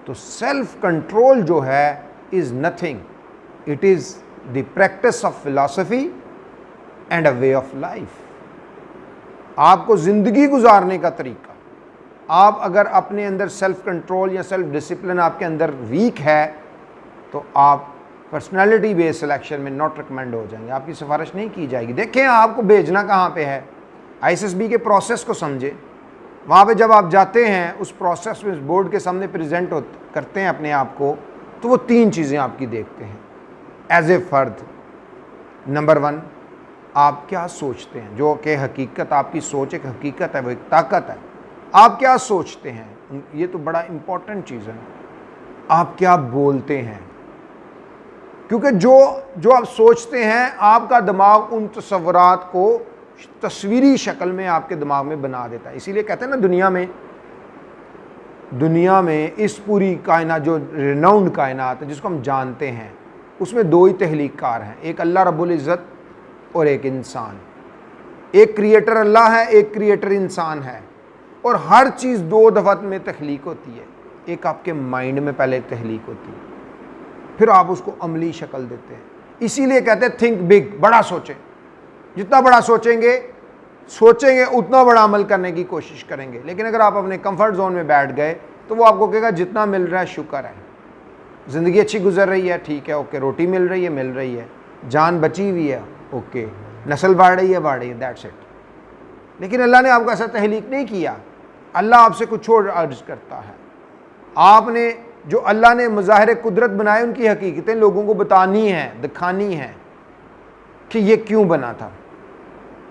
तो self control जो है is nothing, it is the practice of philosophy and a way of life. आपको जिंदगी गुजारने का तरीका, आप अगर अपने अंदर सेल्फ कंट्रोल या सेल्फ डिसिप्लिन आपके अंदर वीक है तो आप पर्सनालिटी बेस्ड सिलेक्शन में नॉट रिकमेंड हो जाएंगे, आपकी सिफारिश नहीं की जाएगी। देखें आपको भेजना कहाँ पे है, आईएसएसबी के प्रोसेस को समझें। वहाँ पे जब आप जाते हैं उस प्रोसेस में बोर्ड के सामने प्रेजेंट करते हैं अपने आप को, तो वो 3 चीज़ें आपकी देखते हैं एज ए फ़र्द। नंबर 1, आप क्या सोचते हैं, जो कि हकीकत, आपकी सोच एक हकीकत है, वो एक ताकत है। आप क्या सोचते हैं, ये तो बड़ा इम्पोर्टेंट चीज़ है। आप क्या बोलते हैं, क्योंकि जो आप सोचते हैं आपका दिमाग उन तस्वुरात को तस्वीरी शक्ल में आपके दिमाग में बना देता है। इसीलिए कहते हैं ना, दुनिया में इस पूरी कायनात, जो रिनाउंड कायनात है जिसको हम जानते हैं, उसमें 2 ही तहलीककार हैं, एक अल्लाह रब्बुल इज़्ज़त और एक इंसान। एक क्रिएटर अल्लाह है, एक क्रिएटर इंसान है। और हर चीज़ 2 दफ़ा में तख्लीक होती है। एक आपके माइंड में पहले तख्लीक होती है, फिर आप उसको अमली शक्ल देते हैं। इसीलिए कहते हैं थिंक बिग, बड़ा सोचें। जितना बड़ा सोचेंगे उतना बड़ा अमल करने की कोशिश करेंगे। लेकिन अगर आप अपने कंफर्ट जोन में बैठ गए तो वो आपको कहेगा जितना मिल रहा है शुक्र है, ज़िंदगी अच्छी गुजर रही है, ठीक है, ओके, रोटी मिल रही है, जान बची हुई है, ओके, नस्ल बढ़ रही है, दैट्स इट। लेकिन अल्लाह ने आपको ऐसा तहलीक नहीं किया। अल्लाह आपसे कुछ और अर्ज करता है। आपने जो अल्लाह ने मज़ाहिर कुदरत बनाए, उनकी हकीकतें लोगों को बतानी है, दिखानी है कि ये क्यों बना था।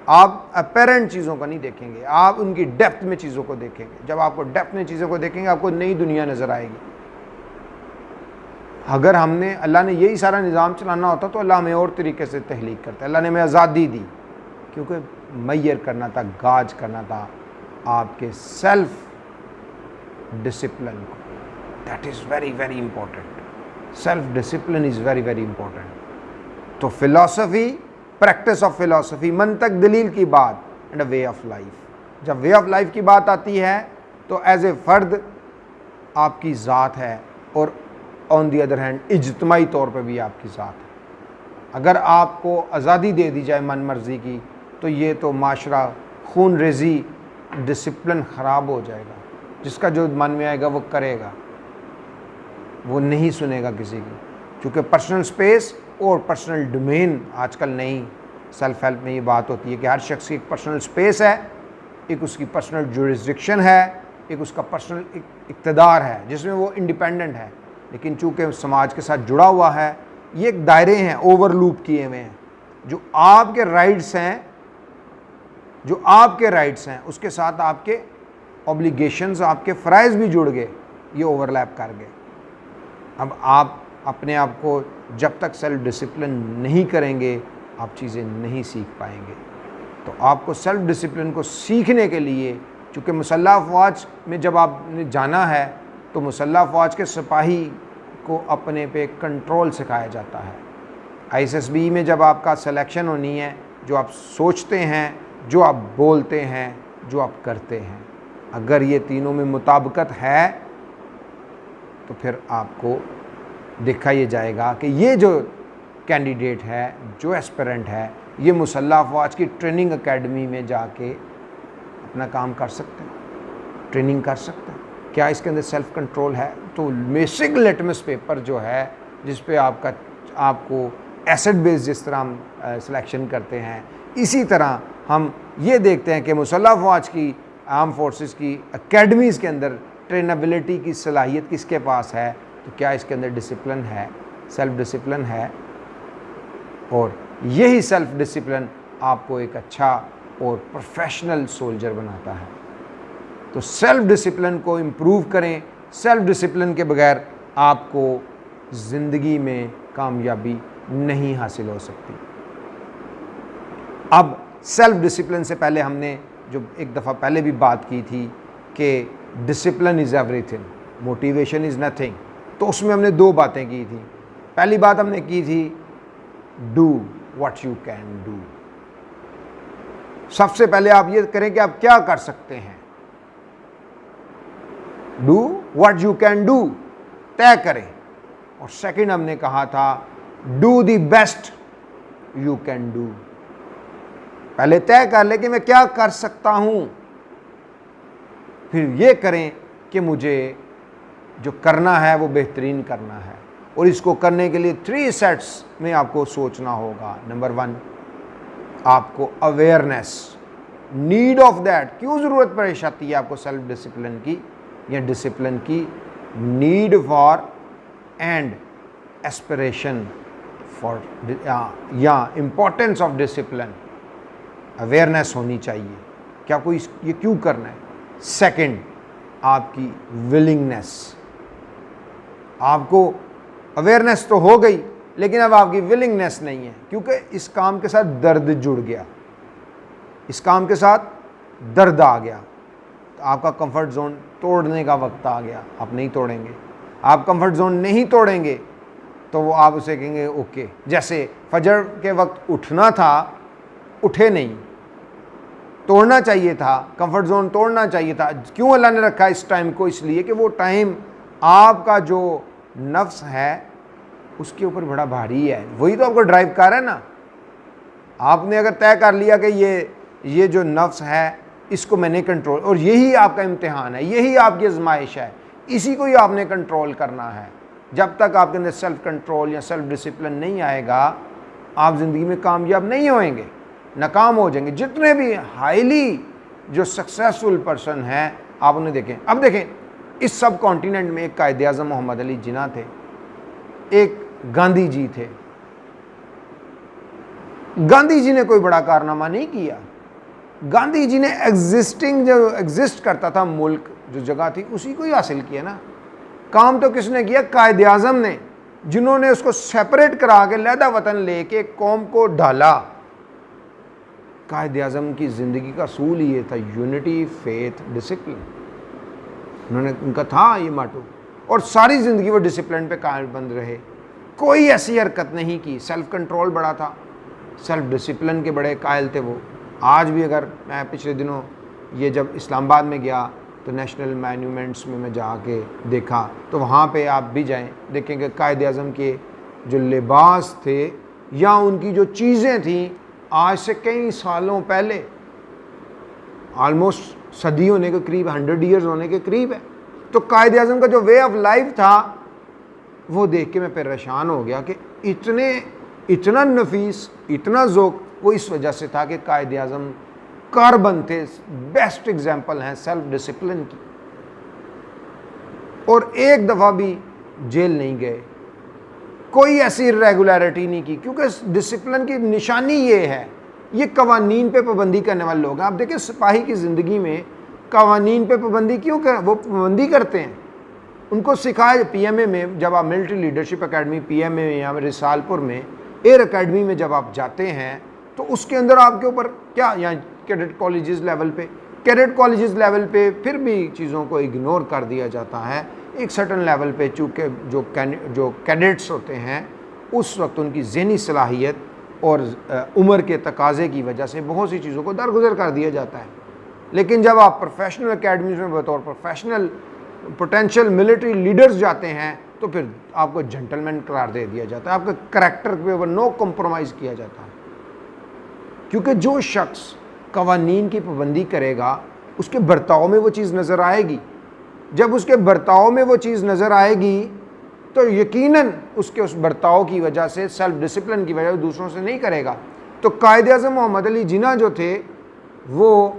आप अपेरेंट चीज़ों का नहीं देखेंगे, आप उनकी डेप्थ में चीज़ों को देखेंगे। जब आपको डेप्थ में चीज़ों को देखेंगे, आपको नई दुनिया नज़र आएगी। अगर अल्लाह ने यही सारा निज़ाम चलाना होता तो अल्लाह हमें और तरीके से तहलीक करता। अल्लाह ने हमें आज़ादी दी, क्योंकि मैयर करना था, गाज करना था आपके सेल्फ डिसिप्लिन को। That is very very important. Self discipline is very very important. तो फिलॉसफी, प्रैक्टिस ऑफ फिलॉसफी, मंतक, दलील की बात, and a way of life. जब वे ऑफ लाइफ की बात आती है तो एज ए फ़र्द आपकी ज़ात है, और ऑन दी अदर हैंड इज्तमाई तौर पर भी आपकी ज़ात है। अगर आपको आज़ादी दे दी जाए मन मर्ज़ी की, तो ये तो माशरा खून रेज़ी, डिसिप्लिन ख़राब हो जाएगा। जिसका जो मन में आएगा वो करेगा, वो नहीं सुनेगा किसी की। क्योंकि पर्सनल स्पेस और पर्सनल डोमेन आजकल नहीं, सेल्फ हेल्प में ये बात होती है कि हर शख्स की एक पर्सनल स्पेस है, एक उसकी पर्सनल जुरिस्डिक्शन है, एक उसका पर्सनल इक़्तिदार है जिसमें वो इंडिपेंडेंट है। लेकिन चूँकि समाज के साथ जुड़ा हुआ है, ये एक दायरे हैं ओवरलूप किए हुए हैं। जो आपके राइट्स हैं उसके साथ आपके ऑब्लिगेशंस, आपके फ़राइज़ भी जुड़ गए, ये ओवरलैप कर गए। अब आप अपने आप को जब तक सेल्फ डिसिप्लिन नहीं करेंगे, आप चीज़ें नहीं सीख पाएंगे। तो आपको सेल्फ डिसिप्लिन को सीखने के लिए, चूँकि मुसल्लह अफ़वाज में जब आपने जाना है तो मुसल्लह अफ़वाज के सिपाही को अपने पे कंट्रोल सिखाया जाता है। आईएसएसबी में जब आपका सिलेक्शन होनी है, जो आप सोचते हैं, जो आप बोलते हैं, जो आप करते हैं, अगर ये तीनों में मुताबिकत है तो फिर आपको देखा ये जाएगा कि ये जो कैंडिडेट है, जो एस्पिरेंट है, ये मुसल्लह अफ़वाज की ट्रेनिंग एकेडमी में जाके अपना काम कर सकते हैं, ट्रेनिंग कर सकते हैं। क्या इसके अंदर सेल्फ कंट्रोल है? तो बेसिक लिटमस पेपर जो है, जिस पे आपको एसेट बेस जिस तरह हम सिलेक्शन करते हैं, इसी तरह हम ये देखते हैं कि मुसल्लह अफ़वाज की, आर्म फोर्सेस की एकेडमीज़ के अंदर ट्रेनेबिलिटी की सलाहियत किसके पास है, तो क्या इसके अंदर डिसिप्लिन है, सेल्फ डिसिप्लिन है। और यही सेल्फ डिसिप्लिन आपको एक अच्छा और प्रोफेशनल सोल्जर बनाता है। तो सेल्फ डिसिप्लिन को इम्प्रूव करें। सेल्फ डिसिप्लिन के बगैर आपको ज़िंदगी में कामयाबी नहीं हासिल हो सकती। अब सेल्फ डिसिप्लिन से पहले हमने जो एक दफ़ा पहले भी बात की थी कि discipline is everything, motivation is nothing. तो उसमें हमने 2 बातें की थी। पहली बात हमने की थी do what you can do. सबसे पहले आप ये करें कि आप क्या कर सकते हैं। Do what you can do. तय करें। और सेकंड हमने कहा था do the best you can do. पहले तय कर ले कि मैं क्या कर सकता हूं, फिर ये करें कि मुझे जो करना है वो बेहतरीन करना है। और इसको करने के लिए 3 सेट्स में आपको सोचना होगा। नंबर 1, आपको अवेयरनेस, नीड ऑफ दैट, क्यों ज़रूरत पेश आती है आपको सेल्फ डिसिप्लिन की या डिसिप्लिन की, need for and aspiration for या इम्पोर्टेंस ऑफ डिसिप्लिन, अवेयरनेस होनी चाहिए क्या कोई ये क्यों करना है। सेकंड, आपकी विलिंगनेस, आपको अवेयरनेस तो हो गई लेकिन अब आपकी विलिंगनेस नहीं है, क्योंकि इस काम के साथ दर्द जुड़ गया, इस काम के साथ दर्द आ गया, तो आपका कंफर्ट जोन तोड़ने का वक्त आ गया, आप नहीं तोड़ेंगे। आप कंफर्ट जोन नहीं तोड़ेंगे तो वो आप उसे कहेंगे ओके। जैसे फजर के वक्त उठना था, उठे नहीं, तोड़ना चाहिए था, कंफर्ट जोन तोड़ना चाहिए था। क्यों अल्लाह ने रखा इस टाइम को? इसलिए कि वो टाइम आपका जो नफ्स है उसके ऊपर बड़ा भारी है, वही तो आपको ड्राइव कर रहा है ना। आपने अगर तय कर लिया कि ये जो नफ्स है इसको मैंने कंट्रोल, और यही आपका इम्तिहान है, यही आपकी आजमाइश है, इसी को ही आपने कंट्रोल करना है। जब तक आपके अंदर सेल्फ कंट्रोल या सेल्फ डिसिप्लिन नहीं आएगा, आप ज़िंदगी में कामयाब नहीं होएंगे, नाकाम हो जाएंगे। जितने भी हाईली जो सक्सेसफुल पर्सन हैं आप उन्हें देखें। अब देखें, इस सब कॉन्टिनेंट में एक कायदे आज़म मोहम्मद अली जिन्ना थे, एक गांधी जी थे। गांधी जी ने कोई बड़ा कारनामा नहीं किया, गांधी जी ने जो एग्जिस्ट करता था मुल्क, जो जगह थी, उसी को ही हासिल किया ना। काम तो किसने किया? कायदे आज़म ने, जिन्होंने उसको सेपरेट करा के लहदा वतन लेके कौम को ढाला। कायदे आज़म की ज़िंदगी का असूल ये था, यूनिटी, फेथ, डिसिप्लिन। उन्होंने, उनका था ये माटो, और सारी ज़िंदगी वो डिसिप्लिन पे कायमबंद रहे, कोई ऐसी हरकत नहीं की। सेल्फ कंट्रोल बड़ा था, सेल्फ डिसिप्लिन के बड़े कायल थे वो। आज भी अगर मैं पिछले दिनों ये जब इस्लामाबाद में गया तो नेशनल मॉन्यूमेंट्स में मैं जाके देखा, तो वहाँ पे आप भी जाएं, देखेंगे कायदे आज़म के जो लिबास थे या उनकी जो चीज़ें थीं, आज से कई सालों पहले, ऑलमोस्ट सदी होने के करीब, 100 ईयर्स होने के करीब है। तो कायदे आज़म का जो वे ऑफ लाइफ था वो देख के मैं परेशान हो गया कि इतना नफीस, इतना ज़ौक़, वो इस वजह से था कि कायदे आज़म कार्बन थे, बेस्ट एग्जाम्पल हैं सेल्फ डिसिप्लिन की। और एक दफ़ा भी जेल नहीं गए, कोई ऐसी इरेगुलरिटी नहीं की, क्योंकि डिसिप्लिन की निशानी ये है, ये कवानीन पे पाबंदी करने वाले लोग हैं। आप देखें सिपाही की ज़िंदगी में कवानीन पे पाबंदी क्यों कर, वो पाबंदी करते हैं। उनको सिखाया PMA में, जब आप मिलिट्री लीडरशिप एकेडमी PMA में या रिसालपुर में एयर एकेडमी में जब आप जाते हैं तो उसके अंदर आपके ऊपर क्या, या कैडेट कॉलेजेस लेवल पे, कैडेट कॉलेजेस लेवल पे फिर भी चीज़ों को इग्नोर कर दिया जाता है। एक सर्टन लेवल पे चूँकि जो कैडेट्स होते हैं उस वक्त उनकी ज़हनी सलाहियत और उम्र के तकाज़े की वजह से बहुत सी चीज़ों को दरगुजर कर दिया जाता है। लेकिन जब आप प्रोफेशनल अकेडमीज़ में बतौर प्रोफेशनल पोटेंशियल मिलिट्री लीडर्स जाते हैं तो फिर आपको जेंटलमैन करार दे दिया जाता है, आपके करैक्टर के ऊपर नो कॉम्प्रोमाइज़ किया जाता है। क्योंकि जो शख्स कवानीन की पाबंदी करेगा उसके बर्ताव में वो चीज़ नज़र आएगी। जब उसके बर्ताव में वो चीज़ नज़र आएगी तो यकीनन उसके उस बर्ताव की वजह से, सेल्फ डिसिप्लिन की वजह से दूसरों से नहीं करेगा। तो कायदे आज़म मोहम्मद अली जिन्ना जो थे वो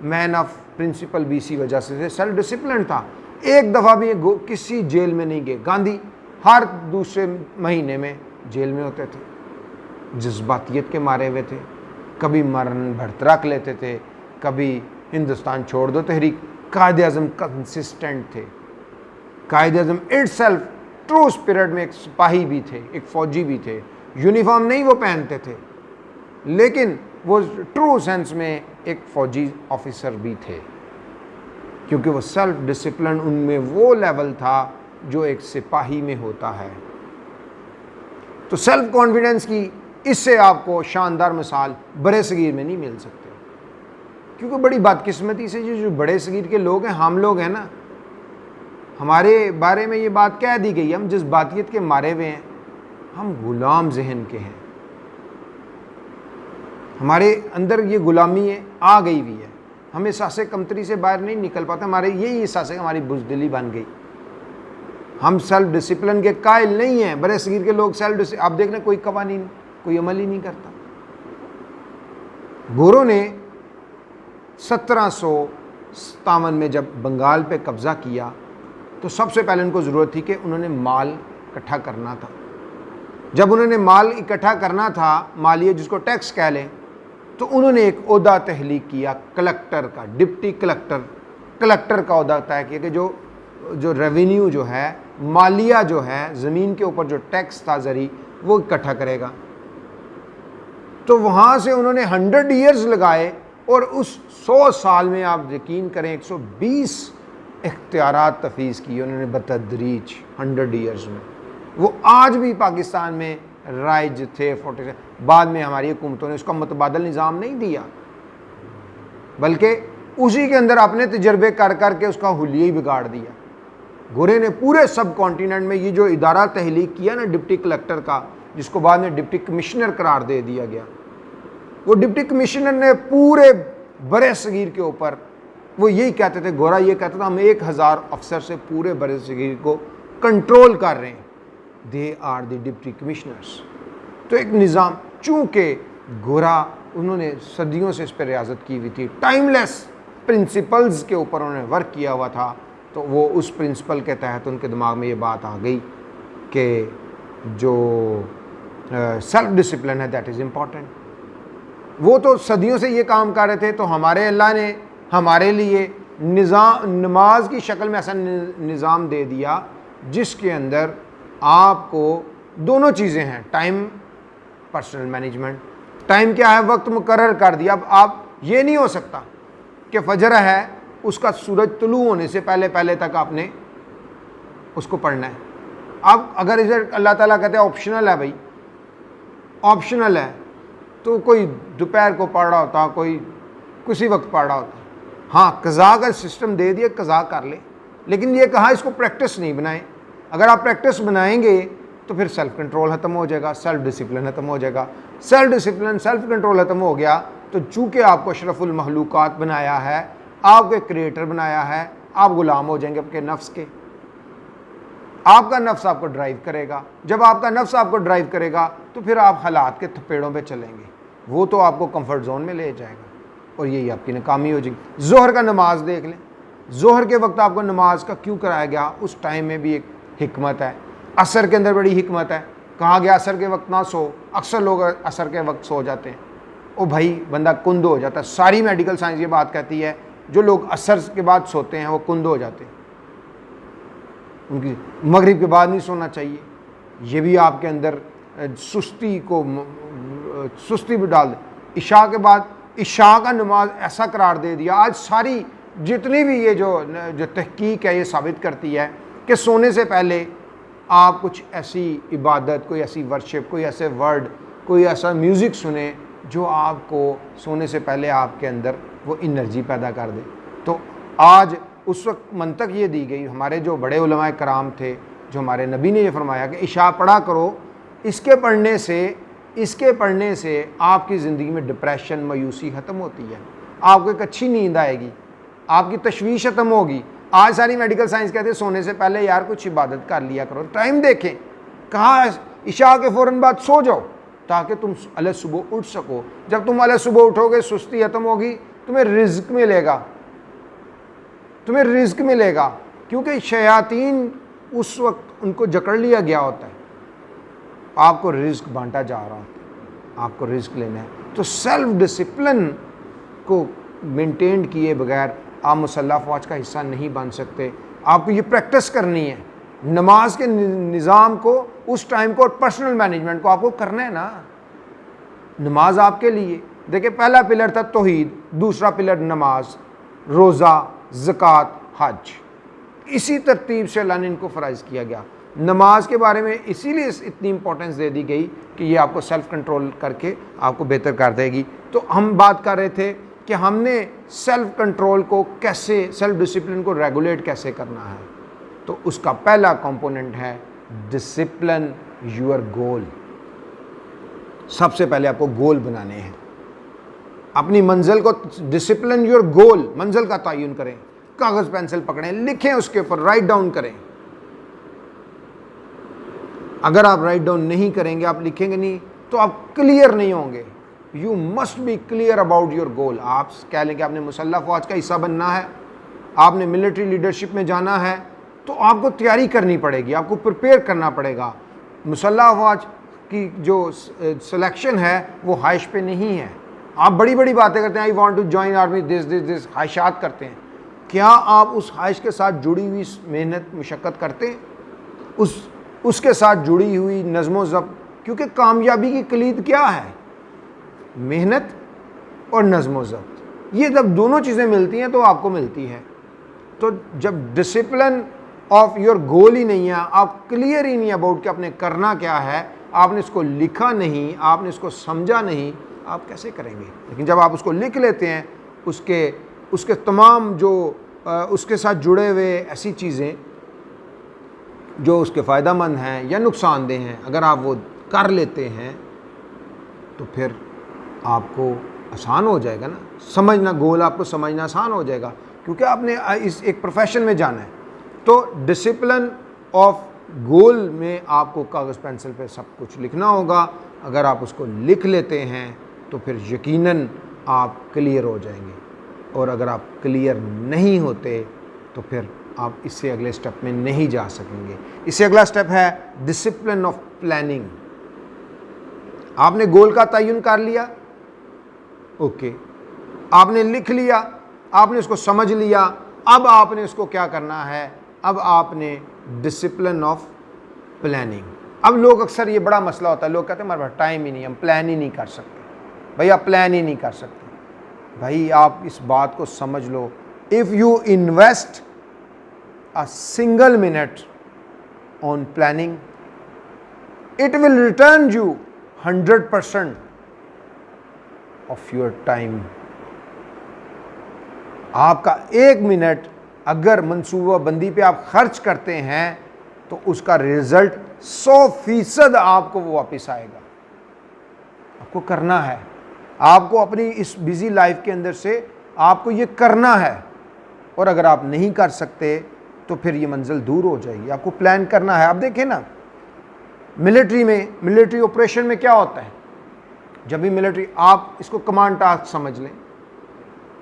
मैन ऑफ प्रिंसिपल भी इसी वजह से थे, सेल्फ डिसिप्लिन था। एक दफ़ा भी किसी जेल में नहीं गए। गांधी हर दूसरे महीने में जेल में होते थे, जज्बातियत के मारे हुए थे, कभी मरण भर्त रख लेते थे, कभी हिंदुस्तान छोड़ दो तहरीक। कायदे आज़म कंसिस्टेंट थे। कायदे आज़म इटसेल्फ ट्रू स्पिरिट में एक सिपाही भी थे, एक फ़ौजी भी थे। यूनिफॉर्म नहीं वो पहनते थे, लेकिन वो ट्रू सेंस में एक फ़ौजी ऑफिसर भी थे, क्योंकि वो सेल्फ डिसिप्लिन उनमें वो लेवल था जो एक सिपाही में होता है। तो सेल्फ कॉन्फिडेंस की इससे आपको शानदार मिसाल बड़े सगीर में नहीं मिल सकते, क्योंकि बड़ी बदकिस्मती से जो बड़े सगीर के लोग हैं, हम लोग हैं ना, हमारे बारे में ये बात कह दी गई, हम जिस बातियत के मारे हुए हैं, हम गुलाम जहन के हैं, हमारे अंदर ये गुलामी है आ गई हुई है, हम एहसास कमतरी से बाहर नहीं निकल पाते, हमारे यही एहसास है, हमारी बुज़दिली बन गई, हम सेल्फ डिसिप्लिन के कायल नहीं हैं। बड़े सगीर के लोग सेल्फ डिसिप्लिन, आप देख लें कोई कवानीन, कोई अमल ही नहीं करता। गोरों ने 1757 में जब बंगाल पे कब्ज़ा किया तो सबसे पहले उनको ज़रूरत थी कि उन्होंने माल इकट्ठा करना था। जब उन्होंने माल इकट्ठा करना था, मालिया जिसको टैक्स कह लें, तो उन्होंने एक ओहदा तहलीक किया कलेक्टर का, डिप्टी कलेक्टर का ओहदा तय किया कि जो रेवेन्यू जो है, मालिया जो है, ज़मीन के ऊपर जो टैक्स था ज़री, वो इकट्ठा करेगा। तो वहाँ से उन्होंने 100 ईयर्स लगाए और उस 100 साल में आप यकीन करें 120 इख्तियारात तफवीज़ किए उन्होंने बतदरीज 100 ईयर्स में। वो आज भी पाकिस्तान में राइज थे 40। बाद में हमारी हुकूमतों ने उसका मुतबादल निज़ाम नहीं दिया, बल्कि उसी के अंदर अपने तजर्बे कर करके उसका हुलिया ही बिगाड़ दिया। गोरे ने पूरे सब कॉन्टिनेंट में ये जो इदारा तहलीक किया ना डिप्टी कलेक्टर का, जिसको बाद में डिप्टी कमिश्नर करार दे दिया गया, वो डिप्टी कमिश्नर ने पूरे बरे सगीर के ऊपर, वो यही कहते थे, गोरा ये कहता था हम 1000 अफसर से पूरे बरे सगीर को कंट्रोल कर रहे हैं, they are the deputy commissioners. तो एक निज़ाम, चूँकि गोरा उन्होंने सदियों से इस पर रियाजत की हुई थी, टाइमलेस प्रिंसिपल्स के ऊपर उन्होंने वर्क किया हुआ था, तो वो उस प्रिंसिपल के तहत उनके दिमाग में ये बात आ गई कि जो सेल्फ डिसिप्लिन है दैट इज़ इम्पॉर्टेंट। वो तो सदियों से ये काम कर रहे थे, तो हमारे अल्लाह ने हमारे लिए निज़ाम, नमाज की शक्ल में ऐसा निज़ाम दे दिया जिसके अंदर आपको दोनों चीज़ें हैं, टाइम, पर्सनल मैनेजमेंट। टाइम क्या है, वक्त मुकर्रर कर दिया। अब आप ये नहीं हो सकता कि फजर है, उसका सूरज तुलू होने से पहले पहले तक आपने उसको पढ़ना है। अब अगर इधर अल्लाह ताला कहते हैं ऑप्शनल है, भाई ऑप्शनल है, तो कोई दोपहर को पढ़ रहा होता, कोई किसी वक्त पढ़ रहा होता। हाँ, कज़ा का सिस्टम दे दिया, कज़ा कर ले, लेकिन ये कहा इसको प्रैक्टिस नहीं बनाए। अगर आप प्रैक्टिस बनाएंगे तो फिर सेल्फ कंट्रोल ख़त्म हो जाएगा, सेल्फ डिसिप्लिन ख़त्म हो जाएगा। सेल्फ डिसिप्लिन, सेल्फ कंट्रोल ख़त्म हो गया तो चूँकि आपको अशरफुल मखलूक़ात बनाया है, आपको एक क्रिएटर बनाया है, आप गुलाम हो जाएंगे आपके नफ्स के। आपका नफ्स आपको ड्राइव करेगा। जब आपका नफ्स आपको ड्राइव करेगा तो फिर आप हालात के थपेड़ों पे चलेंगे, वो तो आपको कंफर्ट जोन में ले जाएगा और यही आपकी नाकामी हो जाएगी। ज़ोहर का नमाज देख लें, ज़ोहर के वक्त आपको नमाज का क्यों कराया गया, उस टाइम में भी एक हिकमत है। असर के अंदर बड़ी हिकमत है, कहा गया असर के वक्त ना सो। अक्सर लोग असर के वक्त सो जाते हैं, ओ भाई बंदा कुंद हो जाता है। सारी मेडिकल साइंस ये बात कहती है जो लोग असर के बाद सोते हैं वो कुंद हो जाते हैं, उनकी मगरिब के बाद नहीं सोना चाहिए। ये भी आपके अंदर सुस्ती भी डाल दे। इशा के बाद, इशा का नमाज ऐसा करार दे दिया। आज सारी जितनी भी ये जो तहकीक है ये साबित करती है कि सोने से पहले आप कुछ ऐसी इबादत, कोई ऐसी वर्शिप, कोई ऐसे वर्ड, कोई ऐसा म्यूज़िक सुने जो आपको सोने से पहले आपके अंदर वो एनर्जी पैदा कर दे। तो आज उस वक्त मंतक ये दी गई, हमारे जो बड़े उलमाए कराम थे, जो हमारे नबी ने ये फरमाया कि इशा पढ़ा करो, इसके पढ़ने से आपकी ज़िंदगी में डिप्रेशन, मायूसी ख़त्म होती है, आपको एक अच्छी नींद आएगी, आपकी तशवीश ख़त्म होगी। आज सारी मेडिकल साइंस कहते हैं सोने से पहले यार कुछ इबादत कर लिया करो, टाइम देखें, कहाँ इशा के फ़ौरन बाद सो जाओ ताकि तुम अलग सुबह उठ सको। जब तुम अलग सुबह उठोगे, सुस्ती ख़त्म होगी, तुम्हें रिज़्क मिलेगा, क्योंकि शयातीन उस वक्त उनको जकड़ लिया गया होता है, आपको रिज़्क बांटा जा रहा होता है, आपको रिज़्क लेना है। तो सेल्फ डिसिप्लिन को मेंटेन किए बगैर आप मुसल्ला फ़ौज का हिस्सा नहीं बन सकते। आपको ये प्रैक्टिस करनी है, नमाज के निज़ाम को, उस टाइम को और पर्सनल मैनेजमेंट को आपको करना है ना। नमाज आपके लिए, देखिए पहला पिलर था तौहीद, दूसरा पिलर नमाज, रोज़ा, ज़कात, हज। इसी तरतीब से अल्लाह ने इनको फ़राइज़ किया गया। नमाज के बारे में इसीलिए इतनी इंपॉर्टेंस दे दी गई कि ये आपको सेल्फ़ कंट्रोल करके आपको बेहतर कर देगी। तो हम बात कर रहे थे कि हमने सेल्फ़ कंट्रोल को कैसे, सेल्फ़ डिसिप्लिन को रेगुलेट कैसे करना है। तो उसका पहला कंपोनेंट है डिसिप्लिन योर गोल। सबसे पहले आपको गोल बनाने हैं, अपनी मंजिल को, डिसिप्लिन योर गोल, मंजिल का तयन करें, कागज पेंसिल पकड़ें, लिखें, उसके ऊपर राइट डाउन करें। अगर आप राइट डाउन नहीं करेंगे, आप लिखेंगे नहीं, तो आप क्लियर नहीं होंगे। You must be clear about your goal. आप कह लें कि आपने मुसल्लह फौज का हिस्सा बनना है, आपने मिलिट्री लीडरशिप में जाना है, तो आपको तैयारी करनी पड़ेगी, आपको प्रिपेयर करना पड़ेगा। मुसल्लह फौज की जो सिलेक्शन है वो ख्वाहिश पे नहीं है। आप बड़ी बड़ी बातें करते हैं, I want to join army, this ख्वाहिशात करते हैं। क्या आप उस ख्वाहिश के साथ जुड़ी हुई मेहनत मुशक्क़त करते हैं, उसके साथ जुड़ी हुई नज़्म ज़ब्त? क्योंकि कामयाबी की कलीद क्या है? मेहनत और नज़्म ज़ब्त। ये जब दोनों चीज़ें मिलती हैं तो आपको मिलती है। तो जब डिसिप्लिन ऑफ योर गोल ही नहीं है, आप क्लियर ही नहीं अबाउट कि आपने करना क्या है, आपने इसको लिखा नहीं, आपने इसको समझा नहीं, आप कैसे करेंगे? लेकिन जब आप उसको लिख लेते हैं, उसके तमाम जो उसके साथ जुड़े हुए ऐसी चीज़ें जो उसके फ़ायदेमंद हैं या नुकसानदेह हैं, अगर आप वो कर लेते हैं तो फिर आपको आसान हो जाएगा ना समझना, गोल आपको समझना आसान हो जाएगा, क्योंकि आपने इस एक प्रोफेशन में जाना है। तो डिसिप्लिन ऑफ गोल में आपको कागज़ पेंसिल पे सब कुछ लिखना होगा। अगर आप उसको लिख लेते हैं तो फिर यकीनन आप क्लियर हो जाएंगे, और अगर आप क्लियर नहीं होते तो फिर आप इससे अगले स्टेप में नहीं जा सकेंगे। इससे अगला स्टेप है डिसिप्लिन ऑफ प्लानिंग। आपने गोल का तयन कर लिया, ओके, आपने लिख लिया, आपने उसको समझ लिया, अब आपने उसको क्या करना है? अब आपने डिसिप्लिन ऑफ प्लानिंग। अब लोग अक्सर, ये बड़ा मसला होता है, लोग कहते हैं हमारे पास टाइम ही नहीं, हम प्लान ही नहीं कर सकते। भाई आप प्लान ही नहीं कर सकते। भाई आप इस बात को समझ लो, if you invest a single minute on planning, it will return you 100% of your time. आपका 1 मिनट अगर मनसूबा बंदी पे आप खर्च करते हैं तो उसका रिजल्ट 100% आपको वो वापस आएगा। आपको करना है, आपको अपनी इस बिजी लाइफ के अंदर से आपको ये करना है, और अगर आप नहीं कर सकते तो फिर ये मंजिल दूर हो जाएगी। आपको प्लान करना है। आप देखें ना, मिलिट्री में, मिलिट्री ऑपरेशन में क्या होता है? जब भी मिलिट्री, आप इसको कमांड टास्क समझ लें,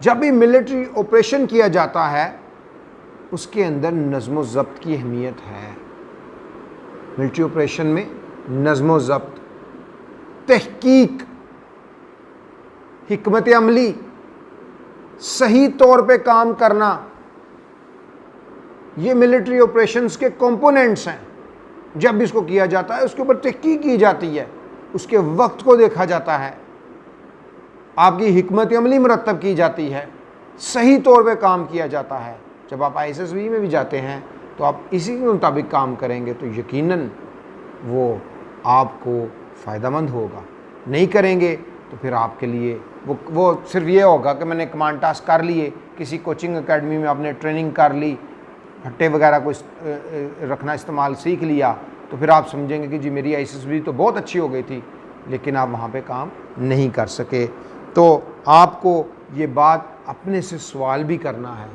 जब भी मिलिट्री ऑपरेशन किया जाता है उसके अंदर नज़्म व ज़ब्त की अहमियत है। मिलिट्री ऑपरेशन में नज़्म व ज़ब्त, तहकीक, हिकमत अमली, सही तौर पे काम करना, ये मिलिट्री ऑपरेशंस के कंपोनेंट्स हैं। जब भी इसको किया जाता है उसके ऊपर तहकीक की जाती है, उसके वक्त को देखा जाता है, आपकी हिकमत अमली मुरतब की जाती है, सही तौर पे काम किया जाता है। जब आप ISSB में भी जाते हैं तो आप इसी के मुताबिक काम करेंगे तो यकीनन वो आपको फ़ायदेमंद होगा। नहीं करेंगे तो फिर आपके लिए वो सिर्फ ये होगा कि मैंने कमांड टास्क कर लिए, किसी कोचिंग एकेडमी में आपने ट्रेनिंग कर ली, हट्टे वगैरह को रखना इस्तेमाल सीख लिया, तो फिर आप समझेंगे कि जी मेरी ISSB तो बहुत अच्छी हो गई थी, लेकिन आप वहाँ पे काम नहीं कर सके। तो आपको ये बात अपने से सवाल भी करना है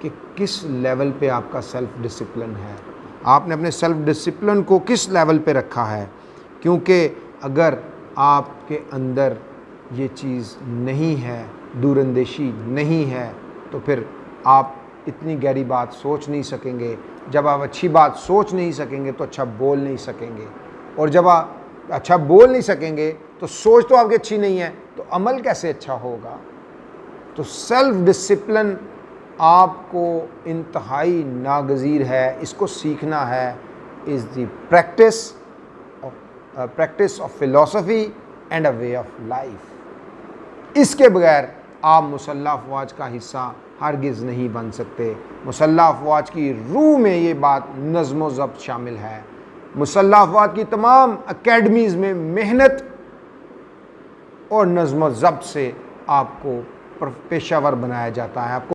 कि किस लेवल पे आपका सेल्फ़ डिसिप्लिन है, आपने अपने सेल्फ़ डिसिप्लिन को किस लेवल पे रखा है। क्योंकि अगर आपके अंदर ये चीज़ नहीं है, दूरअंदेशी नहीं है, तो फिर आप इतनी गहरी बात सोच नहीं सकेंगे। जब आप अच्छी बात सोच नहीं सकेंगे तो अच्छा बोल नहीं सकेंगे, और जब आप अच्छा बोल नहीं सकेंगे तो सोच तो आपकी अच्छी नहीं है तो अमल कैसे अच्छा होगा। तो सेल्फ़ डिसिप्लिन आपको इंतहाई नागज़ीर है, इसको सीखना है। Is the practice of philosophy and a way of life. इसके बगैर आप मुसल्लह अफ़वाज का हिस्सा हरगिज़ नहीं बन सकते। मुसल्लह अफ़वाज की रूह में ये बात नज़्म व ज़ब्त शामिल है। मुसल्लह अफ़वाज की तमाम अकेडमीज़ में मेहनत और नज़्म व ज़ब्त से आपको पेशावर बनाया जाता है। आपको